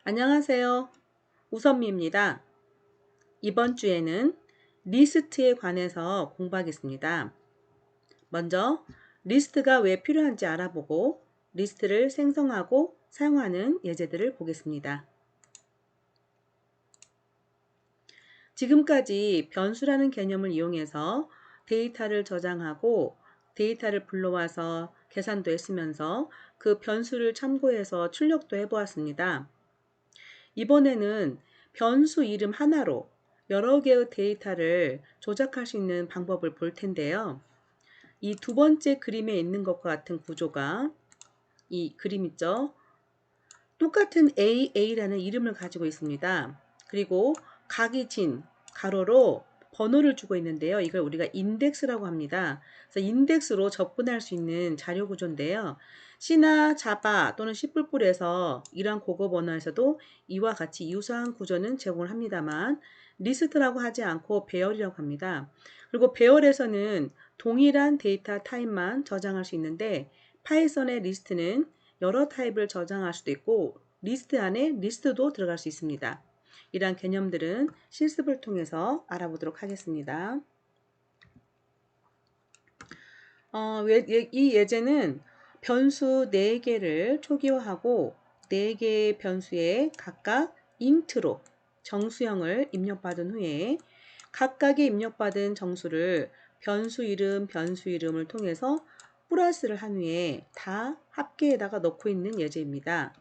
안녕하세요. 우선미입니다. 이번 주에는 리스트에 관해서 공부하겠습니다. 먼저 리스트가 왜 필요한지 알아보고 리스트를 생성하고 사용하는 예제들을 보겠습니다. 지금까지 변수라는 개념을 이용해서 데이터를 저장하고 데이터를 불러와서 계산도 했으면서 그 변수를 참고해서 출력도 해보았습니다. 이번에는 변수 이름 하나로 여러 개의 데이터를 조작할 수 있는 방법을 볼 텐데요. 이 두 번째 그림에 있는 것과 같은 구조가 이 그림 있죠? 똑같은 AA라는 이름을 가지고 있습니다. 그리고 각이 진 가로로 번호를 주고 있는데요. 이걸 우리가 인덱스라고 합니다. 그래서 인덱스로 접근할 수 있는 자료 구조인데요. C나 자바 또는 C++에서 이러한 고급 언어에서도 이와 같이 유사한 구조는 제공을 합니다만 리스트라고 하지 않고 배열이라고 합니다. 그리고 배열에서는 동일한 데이터 타입만 저장할 수 있는데 파이썬의 리스트는 여러 타입을 저장할 수도 있고 리스트 안에 리스트도 들어갈 수 있습니다. 이러한 개념들은 실습을 통해서 알아보도록 하겠습니다. 이 예제는 변수 4개를 초기화하고 4개의 변수에 각각 int로 정수형을 입력받은 후에 각각의 입력받은 정수를 변수 이름을 통해서 플러스를 한 후에 다 합계에다가 넣고 있는 예제입니다.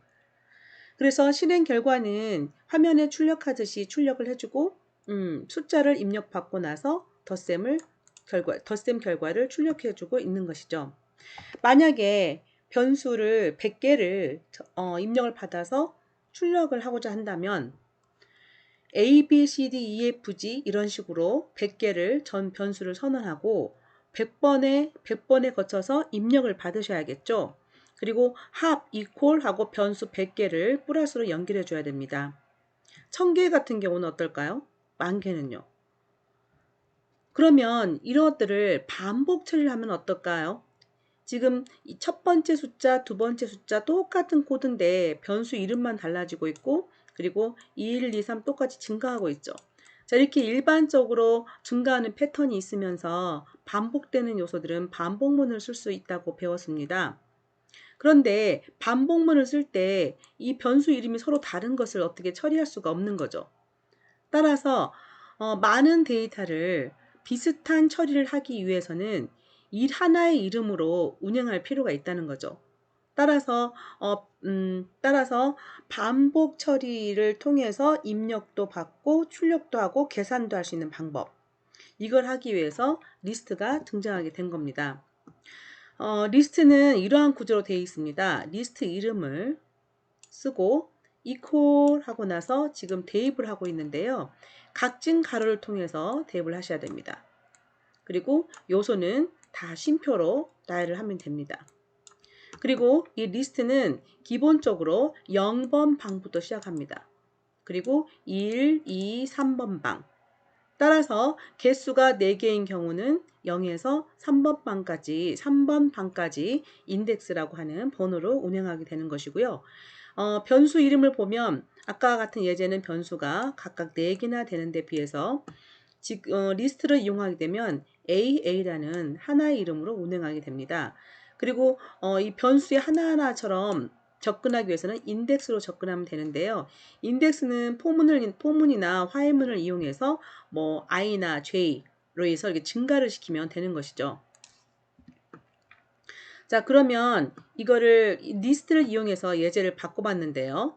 그래서 실행 결과는 화면에 출력하듯이 출력을 해주고 숫자를 입력받고 나서 덧셈 결과를 출력해주고 있는 것이죠. 만약에 변수를 100개를 입력을 받아서 출력을 하고자 한다면 A, B, C, D, E, F, G 이런 식으로 100개를 전 변수를 선언하고 100번에 거쳐서 입력을 받으셔야겠죠. 그리고 합, 이퀄 하고 변수 100개를 플러스로 연결해 줘야 됩니다. 1000개 같은 경우는 어떨까요? 10,000개는요. 그러면 이런 것들을 반복 처리를 하면 어떨까요? 지금 이 첫 번째 숫자, 두 번째 숫자 똑같은 코드인데 변수 이름만 달라지고 있고 그리고 2, 1, 2, 3 똑같이 증가하고 있죠. 자, 이렇게 일반적으로 증가하는 패턴이 있으면서 반복되는 요소들은 반복문을 쓸 수 있다고 배웠습니다. 그런데 반복문을 쓸 때 이 변수 이름이 서로 다른 것을 어떻게 처리할 수가 없는 거죠. 따라서 많은 데이터를 비슷한 처리를 하기 위해서는 일 하나의 이름으로 운영할 필요가 있다는 거죠. 따라서 반복 처리를 통해서 입력도 받고 출력도 하고 계산도 할 수 있는 방법. 이걸 하기 위해서 리스트가 등장하게 된 겁니다. 리스트는 이러한 구조로 되어 있습니다. 리스트 이름을 쓰고 equal 하고 나서 지금 대입을 하고 있는데요. 각진 가로를 통해서 대입을 하셔야 됩니다. 그리고 요소는 다 쉼표로 나열을 하면 됩니다. 그리고 이 리스트는 기본적으로 0번 방부터 시작합니다. 그리고 1, 2, 3번 방. 따라서 개수가 4개인 경우는 0에서 3번 방까지 인덱스라고 하는 번호로 운영하게 되는 것이고요. 변수 이름을 보면 아까 같은 예제는 변수가 각각 4개나 되는데 비해서 리스트를 이용하게 되면 AA라는 하나의 이름으로 운행하게 됩니다. 그리고 이 변수의 하나하나처럼 접근하기 위해서는 인덱스로 접근하면 되는데요. 인덱스는 포문이나 화해문을 이용해서 뭐 i나 j로 해서 이렇게 증가를 시키면 되는 것이죠. 자, 그러면 이거를 리스트를 이용해서 예제를 바꿔봤는데요.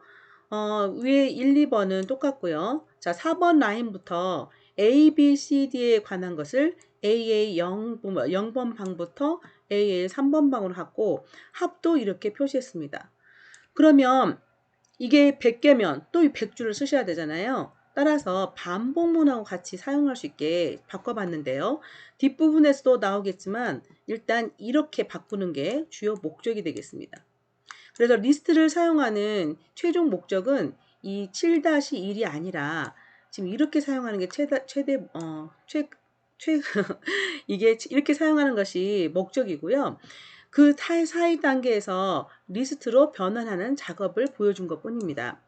위에 1, 2번은 똑같고요. 자, 4번 라인부터 A, B, C, D에 관한 것을 AA 0번 방부터 AA 3번 방으로 하고 합도 이렇게 표시했습니다. 그러면 이게 100개면 또 이 100줄을 쓰셔야 되잖아요. 따라서 반복문하고 같이 사용할 수 있게 바꿔봤는데요. 뒷부분에서도 나오겠지만 일단 이렇게 바꾸는 게 주요 목적이 되겠습니다. 그래서 리스트를 사용하는 최종 목적은 이 7-1이 아니라 지금 이렇게 사용하는 게 이게 이렇게 사용하는 것이 목적이고요. 그 사이 단계에서 리스트로 변환하는 작업을 보여준 것 뿐입니다.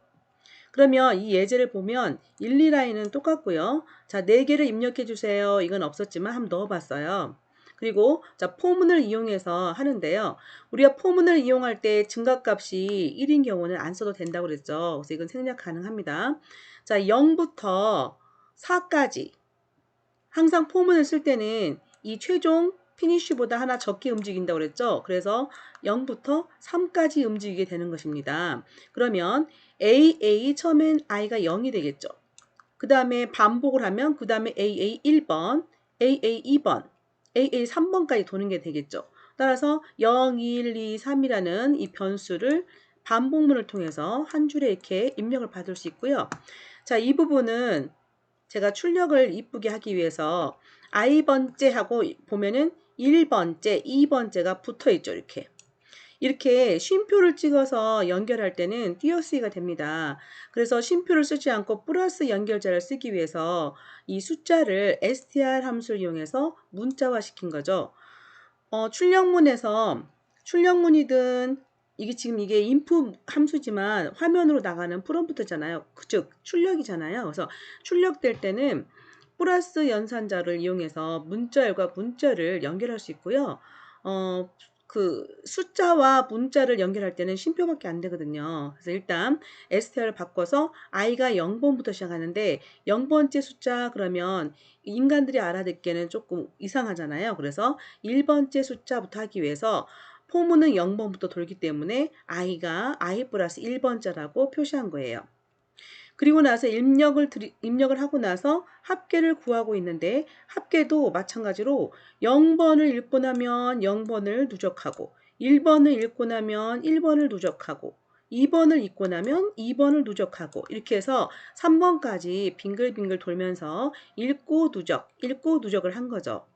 그러면 이 예제를 보면 1, 2라인은 똑같고요. 자, 4개를 입력해 주세요. 이건 없었지만 한번 넣어봤어요. 그리고 자, 포문을 이용해서 하는데요. 우리가 포문을 이용할 때 증가값이 1인 경우는 안 써도 된다고 그랬죠. 그래서 이건 생략 가능합니다. 자, 0부터 4까지 항상 포문을 쓸 때는 이 최종 피니쉬보다 하나 적게 움직인다고 그랬죠. 그래서 0부터 3까지 움직이게 되는 것입니다. 그러면 AA 처음엔 i가 0이 되겠죠. 그 다음에 반복을 하면 그 다음에 AA 1번, AA 2번, AA 3번까지 도는 게 되겠죠. 따라서 0, 1, 2, 3이라는 이 변수를 반복문을 통해서 한 줄에 이렇게 입력을 받을 수 있고요. 자, 이 부분은 제가 출력을 이쁘게 하기 위해서 i번째 하고 보면은 1번째, 2번째가 붙어 있죠. 이렇게 쉼표를 찍어서 연결할 때는 띄어쓰기가 됩니다. 그래서 쉼표를 쓰지 않고 플러스 연결자를 쓰기 위해서 이 숫자를 str 함수를 이용해서 문자화 시킨 거죠. 출력문이든 이게 input 함수지만 화면으로 나가는 프롬프트잖아요. 즉 출력이잖아요. 그래서 출력될 때는 플러스 연산자를 이용해서 문자열과 문자를 연결할 수 있고요. 그 숫자와 문자를 연결할 때는 쉼표밖에 안 되거든요. 그래서 일단 str을 바꿔서 i가 0번부터 시작하는데 0번째 숫자 그러면 인간들이 알아듣기에는 조금 이상하잖아요. 그래서 1번째 숫자부터 하기 위해서 포문은 0번부터 돌기 때문에 i가 i 플러스 1번째라고 표시한 거예요. 그리고 나서 입력을 하고 나서 합계를 구하고 있는데 합계도 마찬가지로 0번을 읽고 나면 0번을 누적하고 1번을 읽고 나면 1번을 누적하고 2번을 읽고 나면 2번을 누적하고 이렇게 해서 3번까지 빙글빙글 돌면서 읽고 누적을 한 거죠.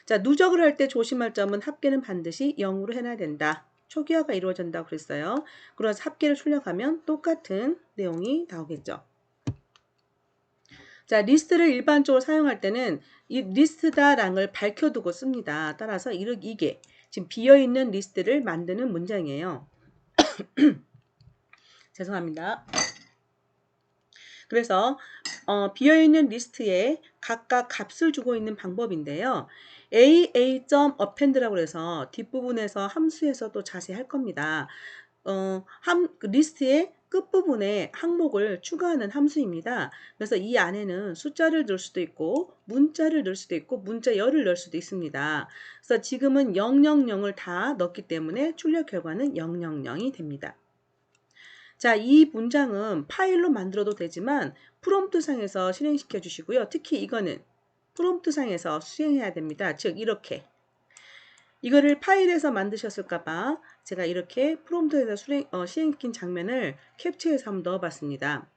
자, 누적을 할 때 조심할 점은 합계는 반드시 0으로 해놔야 된다. 초기화가 이루어진다고 그랬어요. 그래서 합계를 출력하면 똑같은 내용이 나오겠죠. 자, 리스트를 일반적으로 사용할 때는 이 리스트다라는 걸 밝혀두고 씁니다. 따라서 이게 지금 비어있는 리스트를 만드는 문장이에요. 죄송합니다. 그래서 비어있는 리스트에 각각 값을 주고 있는 방법인데요. AA.append라고 해서 뒷부분에서 함수에서 또 자세히 할 겁니다. 리스트의 끝부분에 항목을 추가하는 함수입니다. 그래서 이 안에는 숫자를 넣을 수도 있고 문자를 넣을 수도 있고 문자열을 넣을 수도 있습니다. 그래서 지금은 000을 다 넣었기 때문에 출력 결과는 000이 됩니다. 자, 이 문장은 파일로 만들어도 되지만 프롬프트 상에서 실행시켜 주시고요. 특히 이거는 프롬프트 상에서 수행해야 됩니다. 즉 이렇게 이거를 파일에서 만드셨을까봐 제가 이렇게 프롬프트에서 실행시킨 장면을 캡처해서 한번 넣어봤습니다.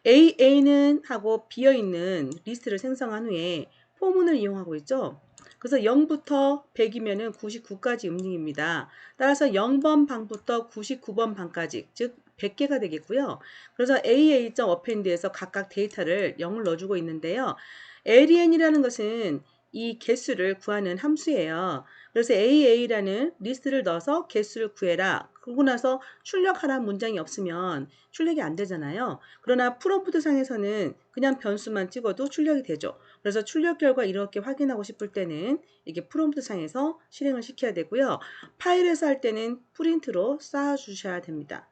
AA는 하고 비어있는 리스트를 생성한 후에 포문을 이용하고 있죠. 그래서 0부터 100이면 99까지 움직입니다. 따라서 0번 방부터 99번 방까지 즉 100개가 되겠고요. 그래서 AA.append에서 각각 데이터를 0을 넣어주고 있는데요. len이라는 것은 이 개수를 구하는 함수예요. 그래서 AA라는 리스트를 넣어서 개수를 구해라. 그러고 나서 출력하라는 문장이 없으면 출력이 안 되잖아요. 그러나 프롬프트 상에서는 그냥 변수만 찍어도 출력이 되죠. 그래서 출력 결과 이렇게 확인하고 싶을 때는 이게 프롬프트 상에서 실행을 시켜야 되고요. 파일에서 할 때는 프린트로 쌓아 주셔야 됩니다.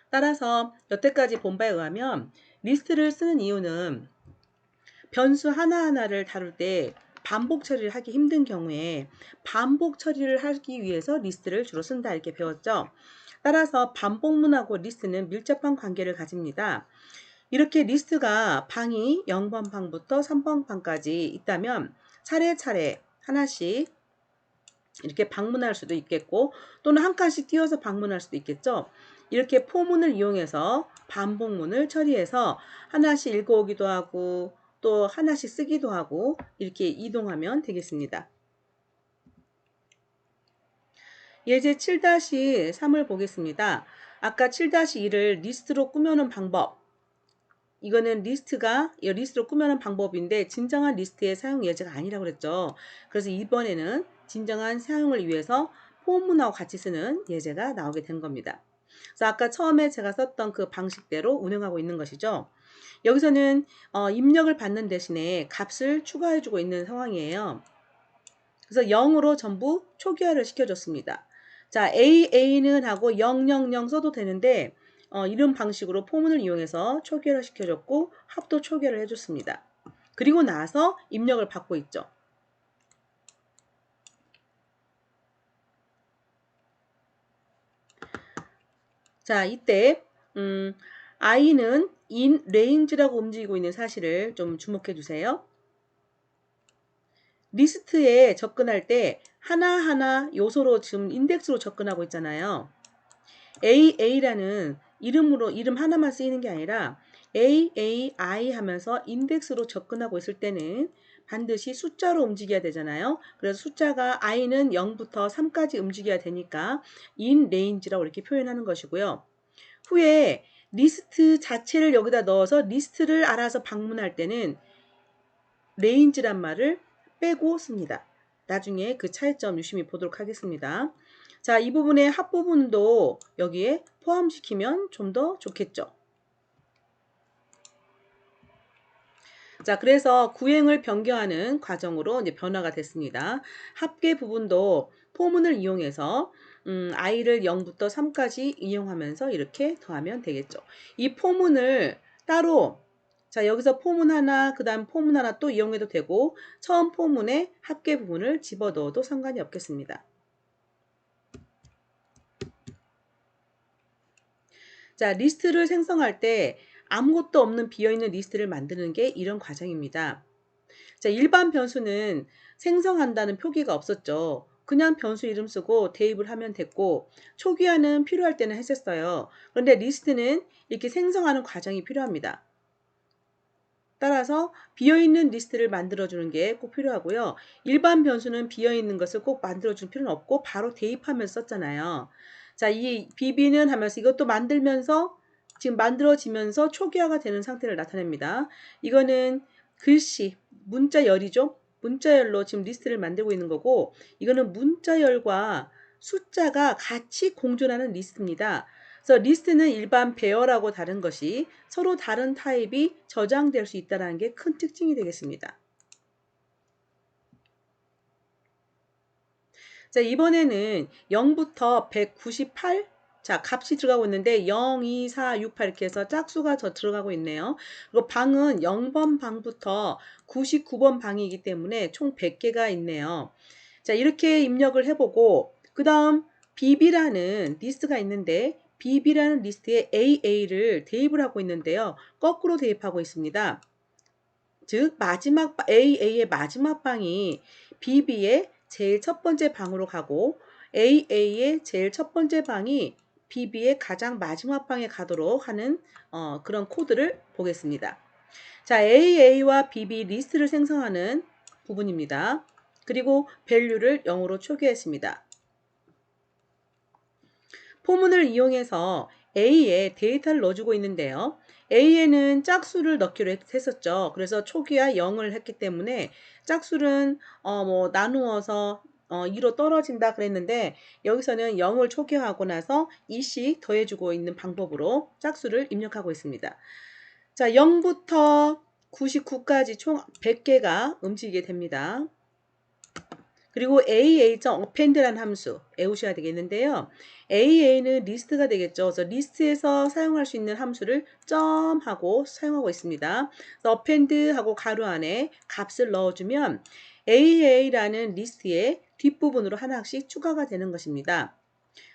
따라서 여태까지 본 바에 의하면 리스트를 쓰는 이유는 변수 하나하나를 다룰 때 반복 처리를 하기 힘든 경우에 반복 처리를 하기 위해서 리스트를 주로 쓴다 이렇게 배웠죠. 따라서 반복문하고 리스트는 밀접한 관계를 가집니다. 이렇게 리스트가 방이 0번 방부터 3번 방까지 있다면 차례차례 하나씩 이렇게 방문할 수도 있겠고 또는 한 칸씩 띄워서 방문할 수도 있겠죠. 이렇게 포문을 이용해서 반복문을 처리해서 하나씩 읽어오기도 하고 또 하나씩 쓰기도 하고 이렇게 이동하면 되겠습니다. 예제 7-3을 보겠습니다. 아까 7-2를 리스트로 꾸며놓은 방법 이거는 리스트로 꾸며놓은 방법인데 진정한 리스트의 사용 예제가 아니라고 그랬죠. 그래서 이번에는 진정한 사용을 위해서 포문하고 같이 쓰는 예제가 나오게 된 겁니다. 그래서 아까 처음에 제가 썼던 그 방식대로 운영하고 있는 것이죠. 여기서는 입력을 받는 대신에 값을 추가해주고 있는 상황이에요. 그래서 0으로 전부 초기화를 시켜줬습니다. 자, AA는 하고 000 써도 되는데 이런 방식으로 포문을 이용해서 초기화를 시켜줬고 합도 초기화를 해줬습니다. 그리고 나서 입력을 받고 있죠. 자, 이때 i는 in range라고 움직이고 있는 사실을 좀 주목해 주세요. 리스트에 접근할 때 하나하나 요소로 지금 인덱스로 접근하고 있잖아요. AA라는 이름 하나만 쓰이는 게 아니라 AAI 하면서 인덱스로 접근하고 있을 때는 반드시 숫자로 움직여야 되잖아요. 그래서 숫자가 i는 0부터 3까지 움직여야 되니까 in range라고 이렇게 표현하는 것이고요. 후에 리스트 자체를 여기다 넣어서 리스트를 알아서 방문할 때는 range란 말을 빼고 씁니다. 나중에 그 차이점 유심히 보도록 하겠습니다. 자, 이 부분의 합 부분도 여기에 포함시키면 좀 더 좋겠죠. 자, 그래서 구행을 변경하는 과정으로 이제 변화가 됐습니다. 합계 부분도 포문을 이용해서 i를 0부터 3까지 이용하면서 이렇게 더하면 되겠죠. 이 포문을 따로 자, 여기서 포문 하나, 그 다음 포문 하나 또 이용해도 되고 처음 포문에 합계 부분을 집어넣어도 상관이 없겠습니다. 자, 리스트를 생성할 때 아무것도 없는 비어있는 리스트를 만드는 게 이런 과정입니다. 자, 일반 변수는 생성한다는 표기가 없었죠. 그냥 변수 이름 쓰고 대입을 하면 됐고 초기화는 필요할 때는 했었어요. 그런데 리스트는 이렇게 생성하는 과정이 필요합니다. 따라서 비어있는 리스트를 만들어주는 게 꼭 필요하고요. 일반 변수는 비어있는 것을 꼭 만들어줄 필요는 없고 바로 대입하면서 썼잖아요. 자, 이 BB는 하면서 이것도 만들면서 지금 만들어지면서 초기화가 되는 상태를 나타냅니다. 이거는 글씨, 문자열이죠. 문자열로 지금 리스트를 만들고 있는 거고 이거는 문자열과 숫자가 같이 공존하는 리스트입니다. 그래서 리스트는 일반 배열하고 다른 것이 서로 다른 타입이 저장될 수 있다는 게 큰 특징이 되겠습니다. 자, 이번에는 0부터 198 자, 값이 들어가고 있는데 0, 2, 4, 6, 8 이렇게 해서 짝수가 더 들어가고 있네요. 그리고 방은 0번 방부터 99번 방이기 때문에 총 100개가 있네요. 자, 이렇게 입력을 해보고 그 다음 BB라는 리스트가 있는데 BB라는 리스트에 AA를 대입을 하고 있는데요. 거꾸로 대입하고 있습니다. 즉 마지막 AA의 마지막 방이 BB의 제일 첫 번째 방으로 가고 AA의 제일 첫 번째 방이 BB의 가장 마지막 방에 가도록 하는 그런 코드를 보겠습니다. 자, AA와 BB 리스트를 생성하는 부분입니다. 그리고 밸류를 0으로 초기화했습니다. 포문을 이용해서 A에 데이터를 넣어주고 있는데요. A에는 짝수를 넣기로 했었죠. 그래서 초기화 0을 했기 때문에 짝수는 나누어서 2로 떨어진다 그랬는데 여기서는 0을 초기화하고 나서 2씩 더해주고 있는 방법으로 짝수를 입력하고 있습니다. 자, 0부터 99까지 총 100개가 움직이게 됩니다. 그리고 AA.append라는 함수 외우셔야 되겠는데요. AA는 리스트가 되겠죠. 그래서 리스트에서 사용할 수 있는 함수를 점하고 사용하고 있습니다. 그래서 append하고 가로 안에 값을 넣어주면 AA라는 리스트의 뒷부분으로 하나씩 추가가 되는 것입니다.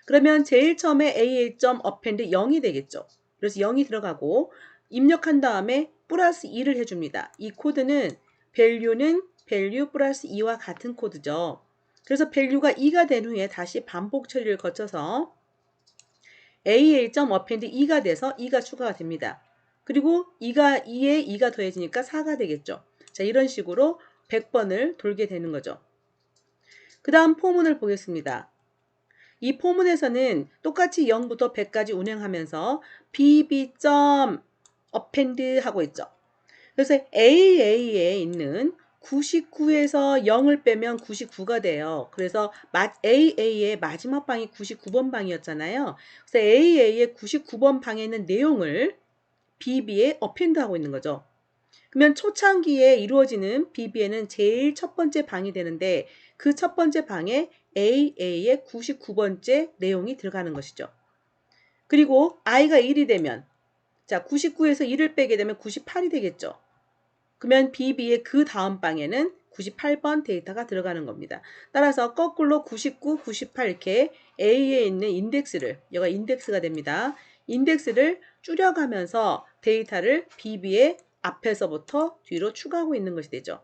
그러면 제일 처음에 AA.append 0이 되겠죠. 그래서 0이 들어가고 입력한 다음에 플러스 2를 해줍니다. 이 코드는 value는 value 플러스 2와 같은 코드죠. 그래서 value가 2가 된 후에 다시 반복 처리를 거쳐서 AA.append 2가 돼서 2가 추가가 됩니다. 그리고 2에 2가 더해지니까 4가 되겠죠. 자, 이런 식으로 100번을 돌게 되는 거죠. 그 다음 포문을 보겠습니다. 이 포문에서는 똑같이 0부터 100까지 운행하면서 bb. append 하고 있죠. 그래서 AA에 있는 99에서 0을 빼면 99가 돼요. 그래서 AA의 마지막 방이 99번 방이었잖아요. 그래서 AA의 99번 방에 있는 내용을 BB에 append 하고 있는 거죠. 그러면 초창기에 이루어지는 BB에는 제일 첫 번째 방이 되는데 그 첫 번째 방에 AA의 99번째 내용이 들어가는 것이죠. 그리고 i가 1이 되면 자 99에서 1을 빼게 되면 98이 되겠죠. 그러면 BB의 그 다음 방에는 98번 데이터가 들어가는 겁니다. 따라서 거꾸로 99, 98 이렇게 A에 있는 인덱스를, 여기가 인덱스가 됩니다. 인덱스를 줄여가면서 데이터를 BB의 앞에서부터 뒤로 추가하고 있는 것이 되죠.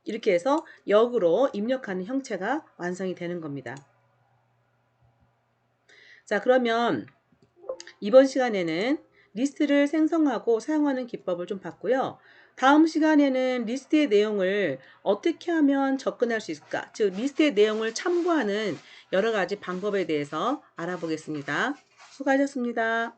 이렇게 해서 역으로 입력하는 형체가 완성이 되는 겁니다. 자, 그러면 이번 시간에는 리스트를 생성하고 사용하는 기법을 좀 봤고요. 다음 시간에는 리스트의 내용을 어떻게 하면 접근할 수 있을까? 즉 리스트의 내용을 참고하는 여러 가지 방법에 대해서 알아보겠습니다. 수고하셨습니다.